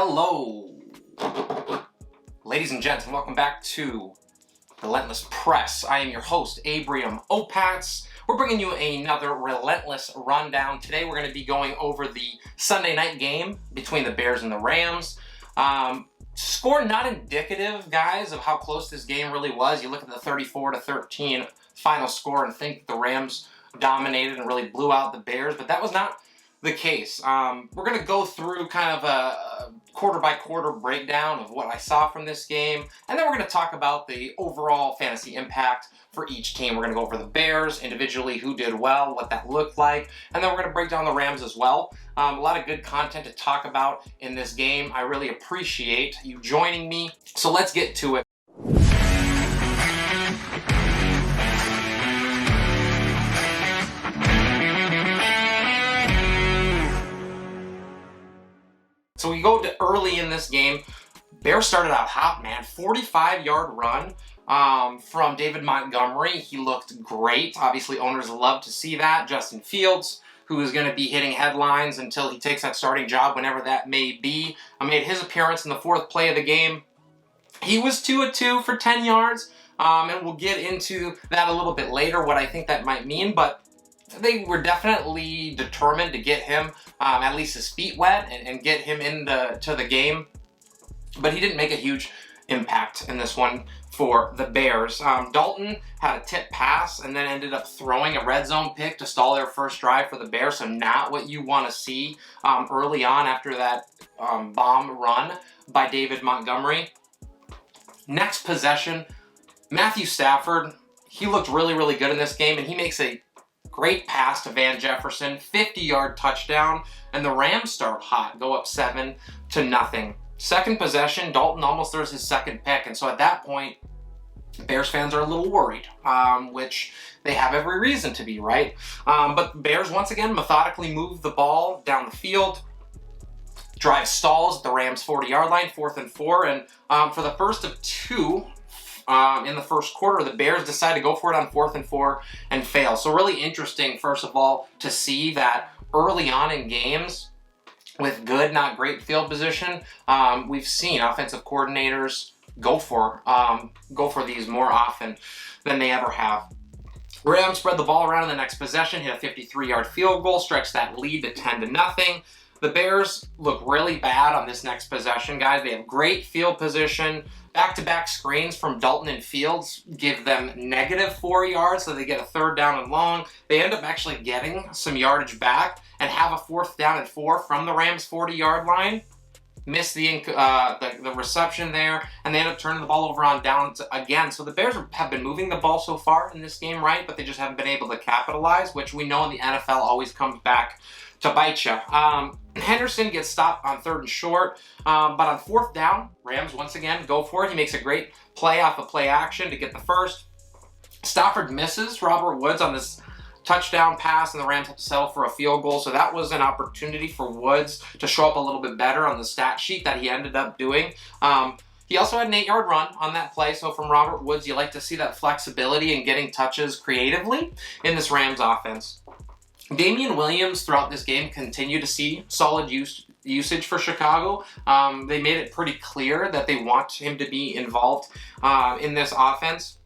Hello, ladies and gents, and welcome back to Relentless Press. I am your host, Abriam Opatz. We're bringing you another Relentless rundown. Today we're going to be going over the Sunday night game between the Bears and the Rams. Score not indicative, guys, of how close this game really was. You look at the 34-13 final score and think the Rams dominated and really blew out the Bears, but that was not the case. We're going to go through kind of a quarter-by-quarter breakdown of what I saw from this game, and then we're going to talk about the overall fantasy impact for each team. We're going to go over the Bears individually, who did well, what that looked like, and then we're going to break down the Rams as well. A lot of good content to talk about in this game. I really appreciate you joining me, so let's get to it. So we go to early in this game. Bears started out hot, man. 45-yard run from David Montgomery. He looked great. Obviously, owners love to see that. Justin Fields, who is going to be hitting headlines until he takes that starting job, whenever that may be, made his appearance in the fourth play of the game. He was 2-2 for 10 yards, and we'll get into that a little bit later, what I think that might mean, but they were definitely determined to get him at least his feet wet and get him into the game. But he didn't make a huge impact in this one for the Bears. Dalton had a tip pass and then ended up throwing a red zone pick to stall their first drive for the Bears. So not what you want to see early on after that bomb run by David Montgomery. Next possession, Matthew Stafford. He looked really, really good in this game, and he makes a great pass to Van Jefferson, 50-yard touchdown, and the Rams start hot, go up 7-0. Second possession, Dalton almost throws his second pick, and so at that point, Bears fans are a little worried, which they have every reason to be, right? But the Bears, once again, methodically move the ball down the field. Drive stalls at the Rams' 40-yard line, 4th and 4, and for the first of two, in the first quarter, the Bears decide to go for it on 4th and 4 and fail. So really interesting, first of all, to see that early on in games with good, not great field position, we've seen offensive coordinators go for these more often than they ever have. Rams spread the ball around in the next possession, hit a 53-yard field goal, stretched that lead to 10-0. The Bears look really bad on this next possession, guys. They have great field position. Back-to-back screens from Dalton and Fields give them -4 yards, so they get a 3rd down and long. They end up actually getting some yardage back and have a 4th down and 4 from the Rams' 40-yard line. Miss the reception there, and they end up turning the ball over on downs again. So the Bears have been moving the ball so far in this game, right? But they just haven't been able to capitalize, which we know in the NFL always comes back to bite you. Henderson gets stopped on 3rd and short, but on 4th down, Rams once again go for it. He makes a great play off of play action to get the first. Stafford misses Robert Woods on this touchdown pass, and the Rams have to settle for a field goal. So that was an opportunity for Woods to show up a little bit better on the stat sheet that he ended up doing. He also had an 8-yard run on that play, so from Robert Woods, you like to see that flexibility and getting touches creatively in this Rams offense. Damian Williams throughout this game continued to see solid usage for Chicago. They made it pretty clear that they want him to be involved in this offense.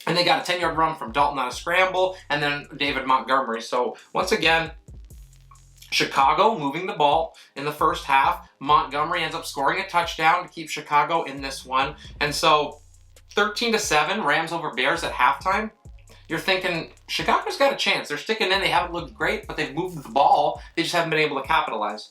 And they got a 10-yard run from Dalton on a scramble, and then David Montgomery. So once again, Chicago moving the ball in the first half. Montgomery ends up scoring a touchdown to keep Chicago in this one. And so 13-7, Rams over Bears at halftime. You're thinking, Chicago's got a chance. They're sticking in. They haven't looked great, but they've moved the ball. They just haven't been able to capitalize.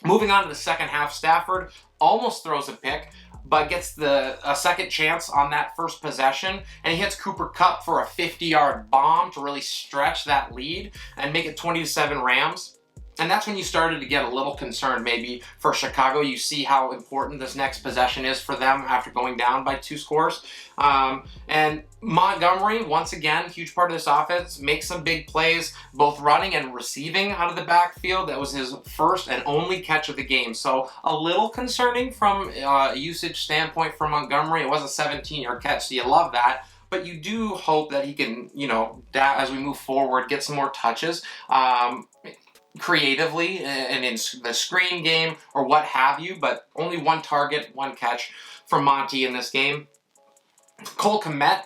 Moving on to the second half, Stafford almost throws a pick, but gets a second chance on that first possession, and he hits Cooper Kupp for a 50-yard bomb to really stretch that lead and make it 20-7 Rams. And that's when you started to get a little concerned maybe for Chicago. You see how important this next possession is for them after going down by 2 scores. And Montgomery, once again, huge part of this offense, makes some big plays, both running and receiving out of the backfield. That was his first and only catch of the game. So a little concerning from a usage standpoint for Montgomery. It was a 17-yard catch, so you love that. But you do hope that he can, as we move forward, get some more touches. creatively and in the screen game or what have you, but only 1 target, 1 catch for Monty in this game. Cole Kmet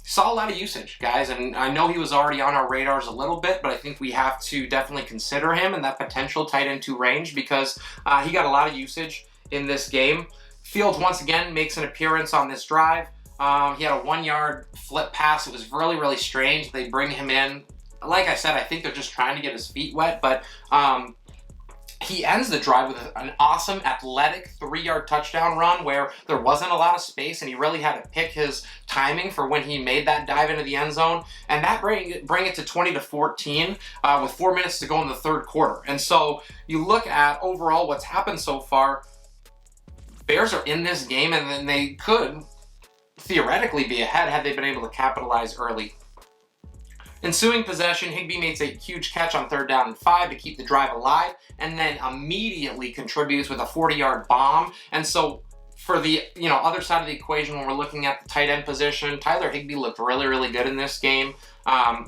saw a lot of usage, guys, and I know he was already on our radars a little bit, but I think we have to definitely consider him in that potential tight end 2 range because he got a lot of usage in this game. Fields once again makes an appearance on this drive. He had a 1-yard flip pass. It was really, really strange. They bring him in. Like I said, I think they're just trying to get his feet wet, but he ends the drive with an awesome athletic 3-yard touchdown run where there wasn't a lot of space and he really had to pick his timing for when he made that dive into the end zone, and that bring it to 20-14 with 4 minutes to go in the 3rd quarter. And so you look at overall what's happened so far, Bears are in this game and then they could theoretically be ahead had they been able to capitalize early. Ensuing possession, Higbee makes a huge catch on 3rd down and 5 to keep the drive alive, and then immediately contributes with a 40-yard bomb. And so for the other side of the equation, when we're looking at the tight end position, Tyler Higbee looked really, really good in this game. And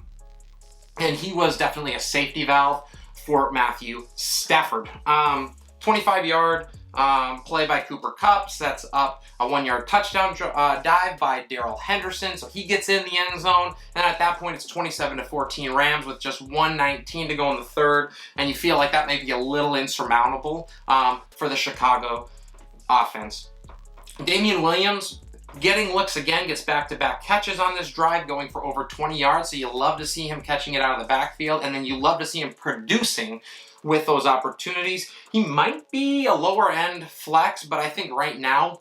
he was definitely a safety valve for Matthew Stafford. 25-yard play by Cooper Kupp sets up a 1-yard touchdown dive by Darrell Henderson, so he gets in the end zone, and at that point it's 27-14 Rams with just 1:19 to go in the 3rd, and you feel like that may be a little insurmountable for the Chicago offense. Damian Williams getting looks again, gets back-to-back catches on this drive, going for over 20 yards, so you love to see him catching it out of the backfield, and then you love to see him producing with those opportunities. He might be a lower end flex, but I think right now,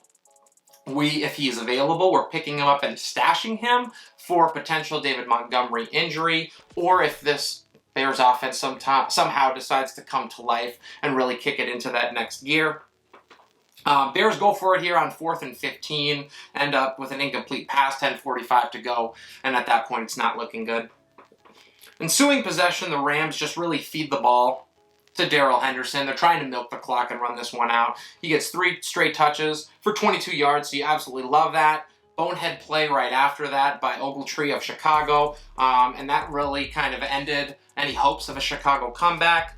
if he's available, we're picking him up and stashing him for potential David Montgomery injury, or if this Bears offense somehow decides to come to life and really kick it into that next gear. Bears go for it here on 4th and 15, end up with an incomplete pass, 10:45 to go, and at that point it's not looking good. Ensuing possession, the Rams just really feed the ball to Darrell Henderson. They're trying to milk the clock and run this one out. He gets 3 straight touches for 22 yards, so you absolutely love that. Bonehead play right after that by Ogletree of Chicago, and that really kind of ended any hopes of a Chicago comeback.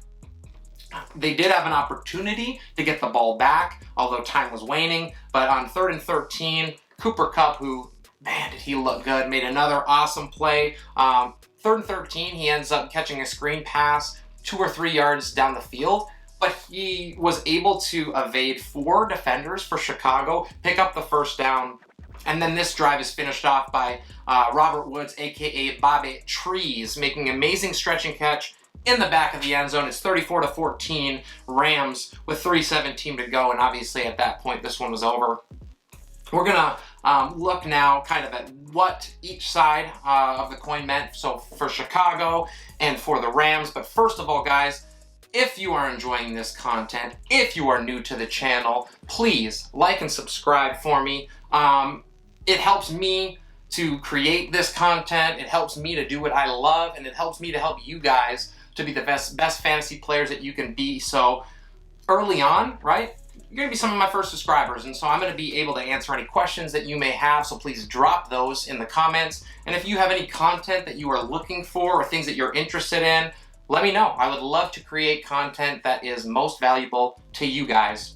They did have an opportunity to get the ball back, although time was waning, but on 3rd and 13, Cooper Kupp, who, man, did he look good, made another awesome play. 3rd and 13, he ends up catching a screen pass 2 or 3 yards down the field, but he was able to evade 4 defenders for Chicago, pick up the 1st down, and then this drive is finished off by Robert Woods, aka Bobby Trees, making an amazing stretching catch in the back of the end zone. It's 34-14 Rams with 3:17 to go, and obviously at that point this one was over. We're gonna look now kind of at what each side of the coin meant, so for Chicago and for the Rams. But first of all, guys, if you are enjoying this content, if you are new to the channel, please like and subscribe for me. It helps me to create this content, it helps me to do what I love, and it helps me to help you guys to be the best fantasy players that you can be. So early on, right, you're going to be some of my first subscribers, and so I'm going to be able to answer any questions that you may have, so please drop those in the comments. And if you have any content that you are looking for or things that you're interested in, let me know. I would love to create content that is most valuable to you guys.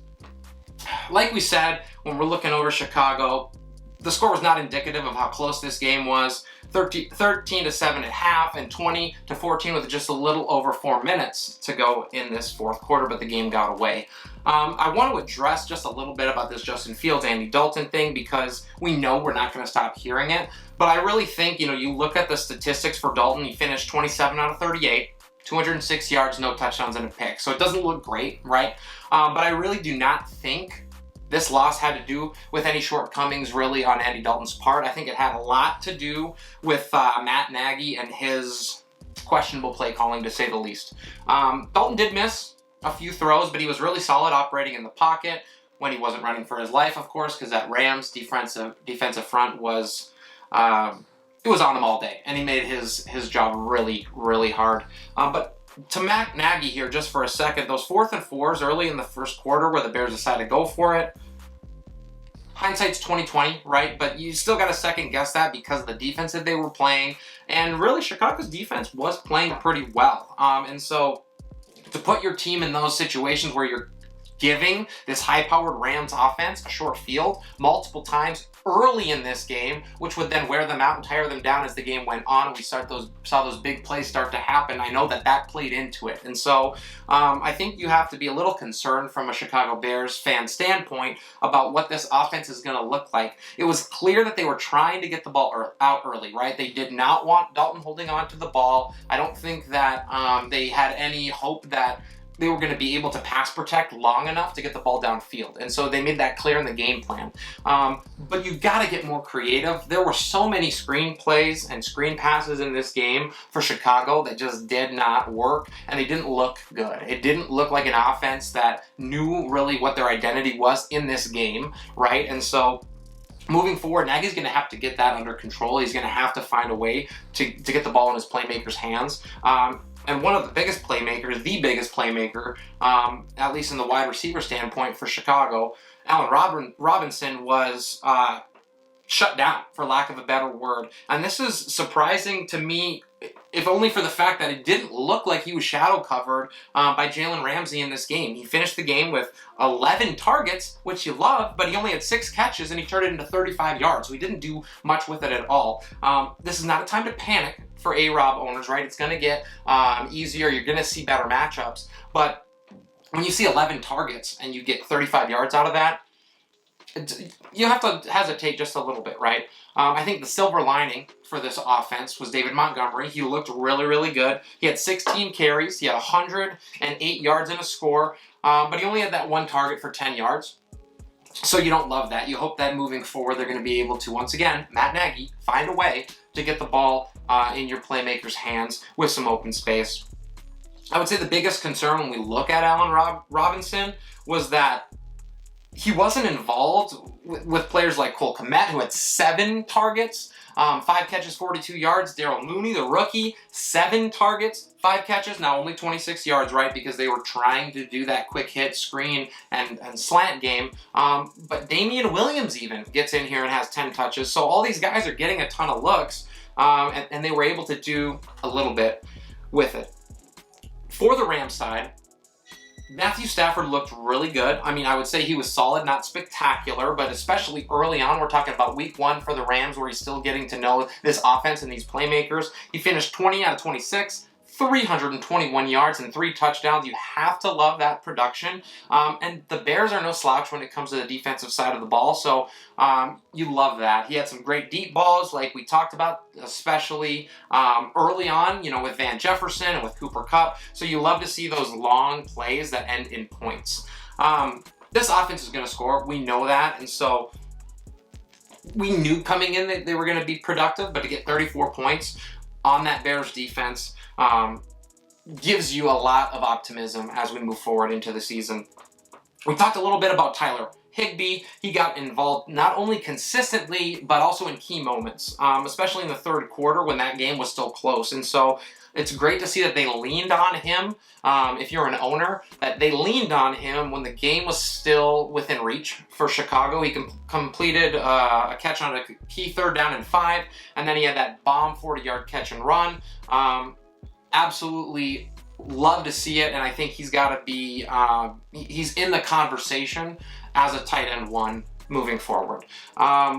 Like we said, when we're looking over Chicago, the score was not indicative of how close this game was. 13-7 at half and 20-14 with just a little over 4 minutes to go in this 4th quarter, but the game got away. I want to address just a little bit about this Justin Fields, Andy Dalton thing, because we know we're not going to stop hearing it, but I really think, you look at the statistics for Dalton, he finished 27 out of 38, 206 yards, no touchdowns, and a pick, so it doesn't look great, right? But I really do not think this loss had to do with any shortcomings really on Andy Dalton's part. I think it had a lot to do with Matt Nagy and his questionable play calling, to say the least. Dalton did miss a few throws, but he was really solid operating in the pocket when he wasn't running for his life, of course, because that Rams defensive front was it was on him all day, and he made his job really, really hard. But to Matt Nagy here, just for a second, those 4th and 4s early in the 1st quarter where the Bears decided to go for it, hindsight's 20/20, right? But you still got to second guess that because of the defense that they were playing, and really Chicago's defense was playing pretty well. And so to put your team in those situations where you're giving this high-powered Rams offense a short field multiple times early in this game, which would then wear them out and tire them down as the game went on, and we saw those big plays start to happen. I know that played into it. And so I think you have to be a little concerned from a Chicago Bears fan standpoint about what this offense is going to look like. It was clear that they were trying to get the ball out early, right? They did not want Dalton holding on to the ball. I don't think that they had any hope that they were going to be able to pass protect long enough to get the ball downfield. And so they made that clear in the game plan. But you've got to get more creative. There were so many screen plays and screen passes in this game for Chicago that just did not work, and they didn't look good. It didn't look like an offense that knew really what their identity was in this game, right? And so moving forward, Nagy's going to have to get that under control. He's going to have to find a way to get the ball in his playmakers' hands. And one of the biggest playmakers, the biggest playmaker, at least in the wide receiver standpoint for Chicago, Allen Robinson was shut down, for lack of a better word. And this is surprising to me, if only for the fact that it didn't look like he was shadow covered by Jalen Ramsey in this game. He finished the game with 11 targets, which you love, but he only had 6 catches and he turned it into 35 yards. So he didn't do much with it at all. This is not a time to panic for A-Rob owners, right? It's going to get easier. You're going to see better matchups. But when you see 11 targets and you get 35 yards out of that, you have to hesitate just a little bit, right? I think the silver lining for this offense was David Montgomery. He looked really, really good. He had 16 carries. He had 108 yards and a score, but he only had that 1 target for 10 yards. So you don't love that. You hope that moving forward they're going to be able to, once again, Matt Nagy, find a way to get the ball in your playmakers' hands with some open space. I would say the biggest concern when we look at Allen Robinson was that he wasn't involved with players like Cole Kmet, who had 7 targets, 5 catches, 42 yards. Darrell Mooney, the rookie, 7 targets, 5 catches, now only 26 yards, right? Because they were trying to do that quick hit screen and slant game. But Damian Williams even gets in here and has 10 touches. So all these guys are getting a ton of looks, and they were able to do a little bit with it. For the Rams side, Matthew Stafford looked really good. I mean, I would say he was solid, not spectacular, but especially early on, we're talking about week 1 for the Rams, where he's still getting to know this offense and these playmakers. He finished 20 out of 26, 321 yards and 3 touchdowns. You have to love that production. And the Bears are no slouch when it comes to the defensive side of the ball, so you love that. He had some great deep balls like we talked about, especially early on, you know, with Van Jefferson and with Cooper Kupp. So you love to see those long plays that end in points. This offense is going to score. We know that, and so we knew coming in that they were going to be productive, but to get 34 points on that Bears defense gives you a lot of optimism as we move forward into the season. We talked a little bit about Tyler Higbee. He got involved not only consistently, but also in key moments, especially in the third quarter when that game was still close. And so it's great to see that they leaned on him. If you're an owner, that they leaned on him when the game was still within reach for Chicago. He completed a catch on a key 3rd down and 5, and then he had that bomb 40-yard catch and run. Absolutely love to see it, and I think he's got to be, he's in the conversation as a tight end 1 moving forward.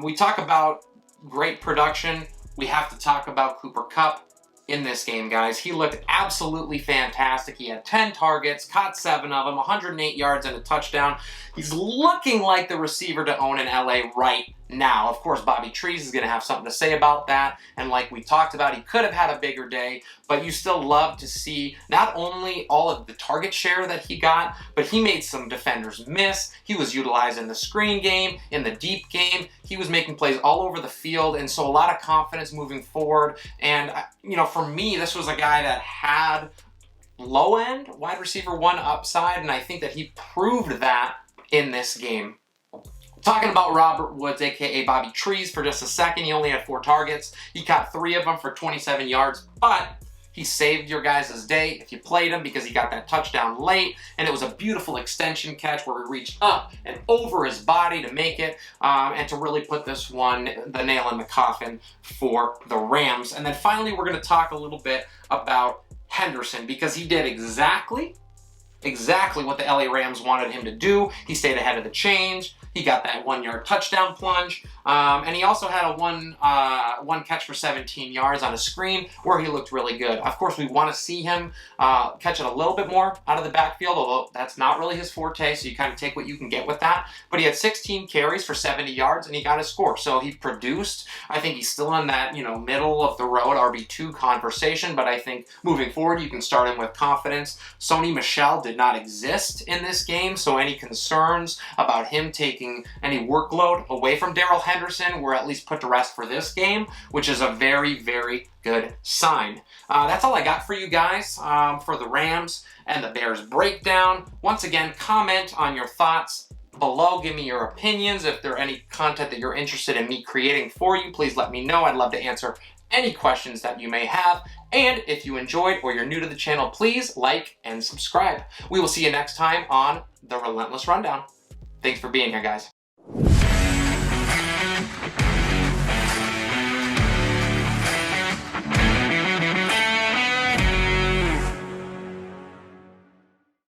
We talk about great production. We have to talk about Cooper Kupp in this game, guys. He looked absolutely fantastic. He had 10 targets, caught 7 of them, 108 yards and a touchdown. He's looking like the receiver to own in LA right now. Of course, Bobby Trees is going to have something to say about that, and like we talked about, he could have had a bigger day, but you still love to see not only all of the target share that he got, but he made some defenders miss. He was utilized in the screen game, in the deep game. He was making plays all over the field, and so a lot of confidence moving forward. And, you know, for me, this was a guy that had low-end wide receiver 1 upside, and I think that he proved that in this game. Talking about Robert Woods, a.k.a. Bobby Trees, for just a second. He only had 4 targets. He caught 3 of them for 27 yards, but he saved your guys' day if you played him because he got that touchdown late, and it was a beautiful extension catch where he reached up and over his body to make it, and to really put this one, the nail in the coffin for the Rams. And then finally, we're going to talk a little bit about Henderson, because he did exactly exactly what the LA Rams wanted him to do. He stayed ahead of the change. He got that 1-yard touchdown plunge, and he also had a one catch for 17 yards on a screen where he looked really good. Of course, we want to see him catch it a little bit more out of the backfield, although that's not really his forte, so you kind of take what you can get with that. But he had 16 carries for 70 yards, and he got a score. So he produced. I think he's still in that, middle of the road RB2 conversation, but I think moving forward, you can start him with confidence. Sony Michel did not exist in this game, so any concerns about him taking any workload away from Darrell Henderson were at least put to rest for this game, which is a very, very good sign. That's all I got for you guys for the Rams and the Bears breakdown. Once again, comment on your thoughts below. Give me your opinions. If there are any content that you're interested in me creating for you, please let me know. I'd love to answer any questions that you may have. And if you enjoyed or you're new to the channel, please like and subscribe. We will see you next time on the Relentless Rundown. Thanks for being here, guys.